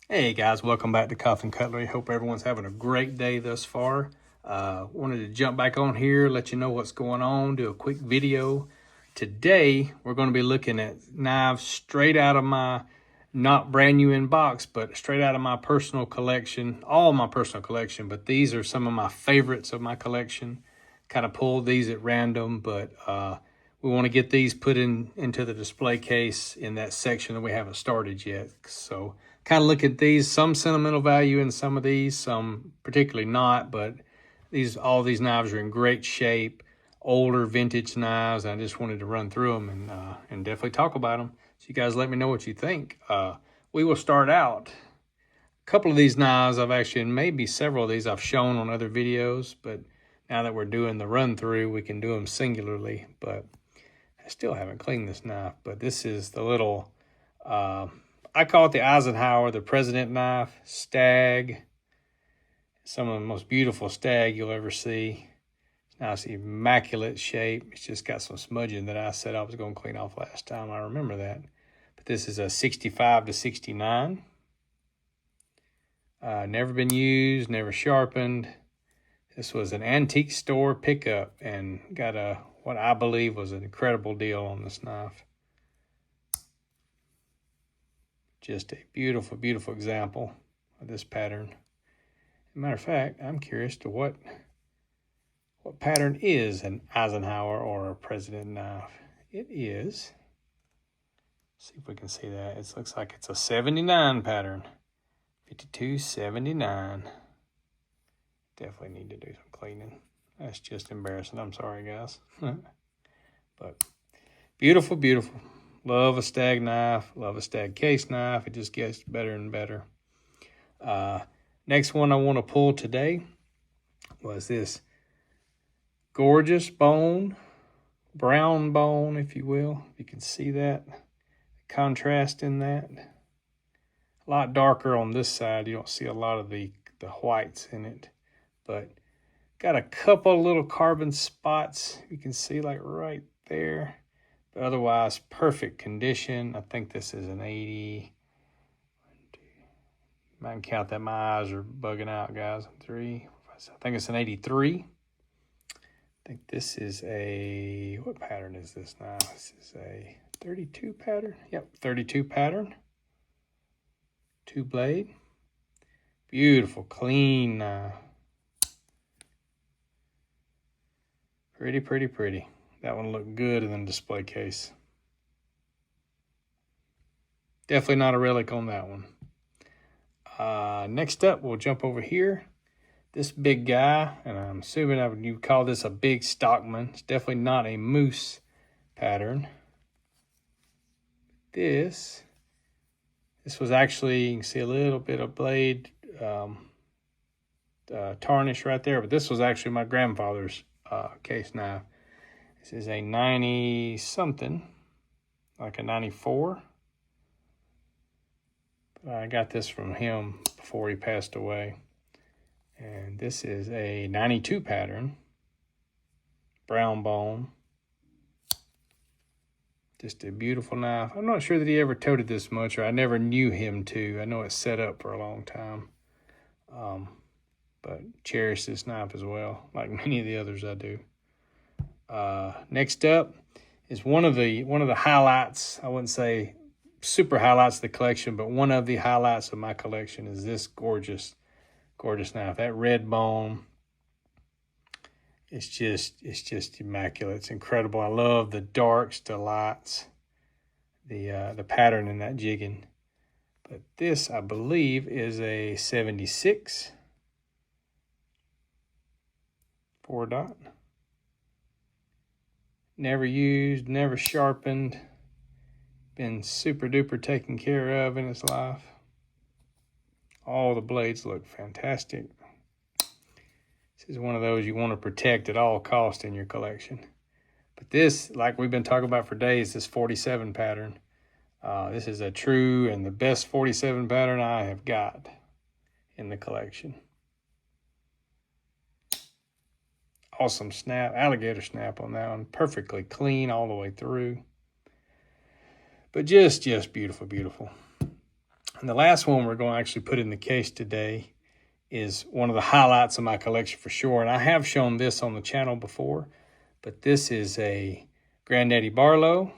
Hey guys, welcome back to Coffin Cutlery. Hope everyone's having a great day thus far. Wanted to jump back on here, let you know what's going on, do a quick video. Today, we're going to be looking at knives straight out of my, not brand new in box, but straight out of my personal collection, all my personal collection, but these are some of my favorites of my collection. Kind of pulled these at random, but we want to get these put into the display case in that section that we haven't started yet. So kind of look at these, some sentimental value in some of these, some particularly not, but all these knives are in great shape, older vintage knives. I just wanted to run through them and definitely talk about them. So you guys let me know what you think. We will start out. A couple of these knives I've actually, and maybe several of these I've shown on other videos, but now that we're doing the run through, we can do them singularly. But I still haven't cleaned this knife, but this is the little, I call it the Eisenhower, the President knife, stag. Some of the most beautiful stag you'll ever see. Nice, immaculate shape. It's just got some smudging that I said I was going to clean off last time. I remember that. But this is a 65 to 69. Never been used, never sharpened. This was an antique store pickup and got what I believe was an incredible deal on this knife. Just a beautiful, beautiful example of this pattern. As a matter of fact, I'm curious to what pattern is an Eisenhower or a President knife. It is. Let's see if we can see that. It looks like it's a 79 pattern. 5279. Definitely need to do some cleaning. That's just embarrassing. I'm sorry, guys. But beautiful, beautiful. Love a stag knife. Love a stag case knife. It just gets better and better. Next one I want to pull today was this gorgeous bone, brown bone, if you will. You can see that contrast in that. A lot darker on this side. You don't see a lot of the whites in it, but got a couple little carbon spots. You can see like right there, but otherwise perfect condition. I think this is an 80. I can count that. My eyes are bugging out, guys. 3, 4, 5, 6. I think it's an 83. I think this is a, what pattern is this now? This is a 32 pattern. Yep, 32 pattern. 2 blade. Beautiful, clean knife. Pretty, pretty, pretty. That one looked good in the display case. Definitely not a relic on that one. Next up, we'll jump over here. This big guy, and I'm assuming you call this a big Stockman. It's definitely not a moose pattern. This was actually, you can see a little bit of blade tarnish right there, but this was actually my grandfather's case knife. This is a 90 something, like a 94. But I got this from him before he passed away. And this is a 92 pattern, brown bone. Just a beautiful knife. I'm not sure that he ever toted this much, or I never knew him to. I know it's set up for a long time. But cherish this knife as well, like many of the others I do. Next up is one of the highlights. I wouldn't say super highlights of the collection, but one of the highlights of my collection is this gorgeous, gorgeous knife. That red bone, it's just immaculate. It's incredible. I love the darks, the lights, the pattern in that jigging. But this, I believe, is a 76 4-dot. Never used, never sharpened. Been super duper taken care of in its life. All the blades look fantastic. This is one of those you want to protect at all costs in your collection. But this, like we've been talking about for days, this 47 pattern. This is a true and the best 47 pattern I have got in the collection. Awesome snap, alligator snap on that one. Perfectly clean all the way through. But just beautiful, beautiful. And the last one we're going to actually put in the case today is one of the highlights of my collection for sure. And I have shown this on the channel before, but this is a Granddaddy Barlow.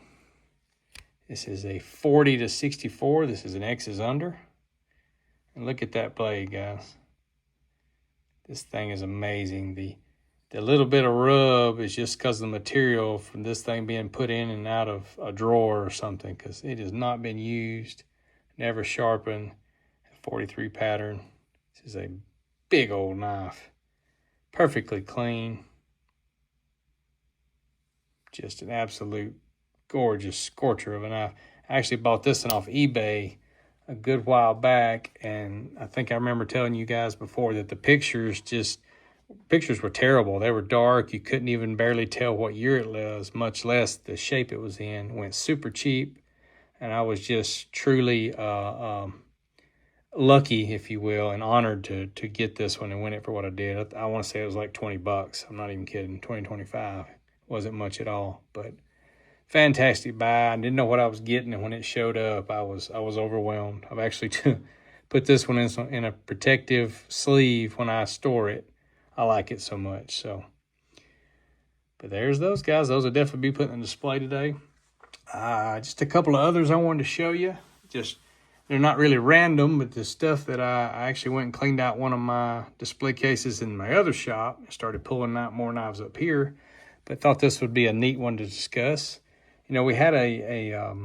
This is a 40 to 64. This is an X's under. And look at that blade, guys. This thing is amazing. The little bit of rub is just because of the material from this thing being put in and out of a drawer or something, because it has not been used, never sharpened. 43 pattern. This is a big old knife. Perfectly clean. Just an absolute gorgeous scorcher of a knife. I actually bought this one off eBay a good while back, and I think I remember telling you guys before that the pictures were terrible. They were dark. You couldn't even barely tell what year it was, much less the shape it was in. It went super cheap, and I was just truly lucky, if you will, and honored to get this one and win it for what I did. I want to say it was like 20 bucks. I'm not even kidding. 25. Wasn't much at all, but fantastic buy. I didn't know what I was getting, and when it showed up, I was overwhelmed. I've actually put this one in a protective sleeve when I store it. I like it so much. So, but there's those guys. Those will definitely be put in display today. Just a couple of others I wanted to show you. They're not really random, but the stuff that I actually went and cleaned out one of my display cases in my other shop. I started pulling out more knives up here, but thought this would be a neat one to discuss. You know, we had a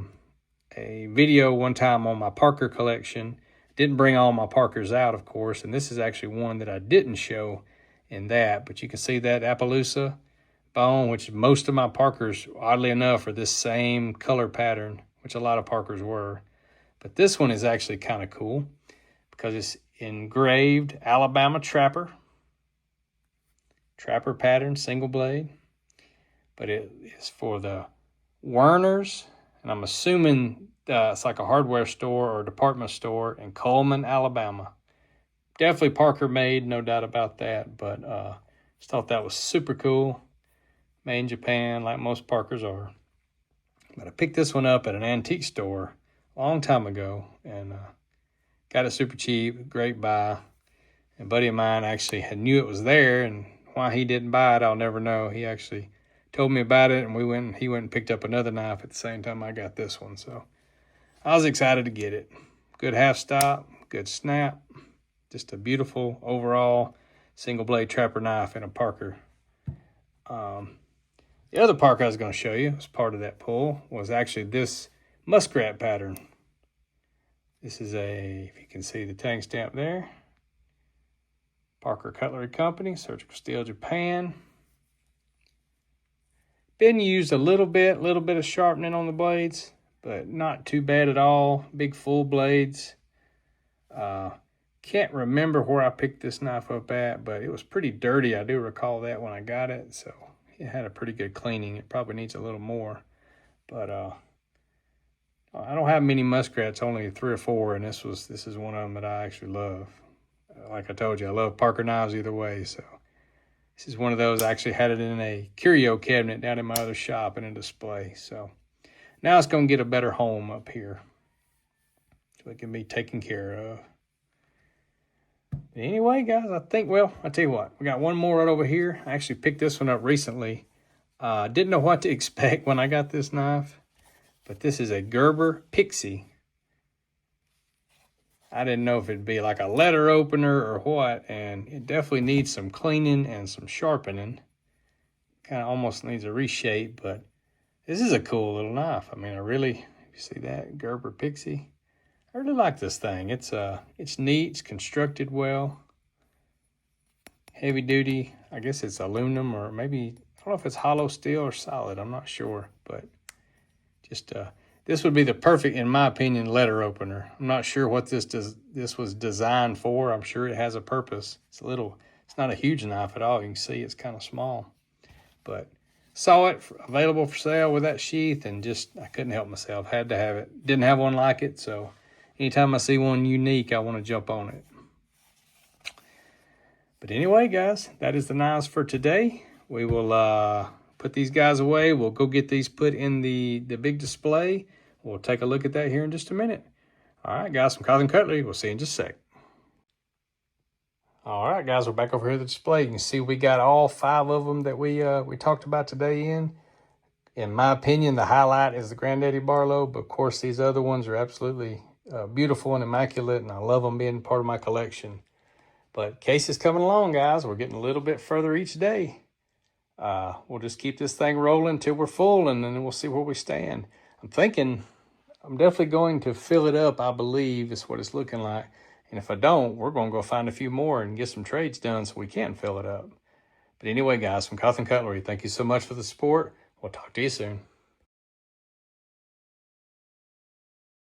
video one time on my Parker collection. Didn't bring all my Parkers out, of course, and this is actually one that I didn't show in that. But you can see that Appaloosa bone, which most of my Parkers, oddly enough, are this same color pattern, which a lot of Parkers were. But this one is actually kind of cool because it's engraved Alabama Trapper pattern, single blade. But it is for the Werners, and I'm assuming it's like a hardware store or department store in Coleman, Alabama. Definitely Parker made, no doubt about that, but just thought that was super cool. Made in Japan, like most Parkers are. But I picked this one up at an antique store a long time ago, and got it super cheap, great buy. And a buddy of mine actually knew it was there, and why he didn't buy it, I'll never know. He actually told me about it, and he went and picked up another knife at the same time I got this one. So I was excited to get it. Good half stop, good snap. Just a beautiful overall single blade trapper knife in a Parker. The other Parker I was going to show you as part of that pull was actually this muskrat pattern. This is if you can see the tag stamp there, Parker Cutlery Company, Surgical Steel, Japan. Been used a little bit of sharpening on the blades, but not too bad at all. Big full blades. Can't remember where I picked this knife up at, but it was pretty dirty. I do recall that when I got it, so it had a pretty good cleaning. It probably needs a little more, but I don't have many muskrats, only 3 or 4, and this is one of them that I actually love. Like I told you, I love Parker knives either way, so this is one of those. I actually had it in a curio cabinet down in my other shop in a display, so now it's going to get a better home up here so it can be taken care of. But anyway, guys, I think, well, I'll tell you what, we got one more right over here. I actually picked this one up recently. Didn't know what to expect when I got this knife, but this is a Gerber Pixie. I didn't know if it'd be like a letter opener or what, and it definitely needs some cleaning and some sharpening. Kind of almost needs a reshape, but this is a cool little knife. I mean, you see that, Gerber Pixie? I really like this thing. It's neat, it's constructed well. Heavy duty, I guess it's aluminum, or maybe, I don't know if it's hollow steel or solid, I'm not sure, but just this would be the perfect, in my opinion, letter opener. I'm not sure what this was designed for. I'm sure it has a purpose. It's not a huge knife at all. You can see it's kind of small. But saw it available for sale with that sheath, and I couldn't help myself. Had to have it. Didn't have one like it, so anytime I see one unique, I want to jump on it. But anyway, guys, that is the knives for today. We will put these guys away. We'll go get these put in the big display. We'll take a look at that here in just a minute. All right, guys, from Cutlery. We'll see you in just a sec. All right, guys, we're back over here at the display. You can see we got all 5 of them that we talked about today in. In my opinion, the highlight is the Granddaddy Barlow, but of course these other ones are absolutely beautiful and immaculate, and I love them being part of my collection. But case is coming along, guys. We're getting a little bit further each day. We'll just keep this thing rolling until we're full, and then we'll see where we stand. I'm definitely going to fill it up, I believe, is what it's looking like. And if I don't, we're going to go find a few more and get some trades done so we can fill it up. But anyway, guys, from Cutlery, thank you so much for the support. We'll talk to you soon.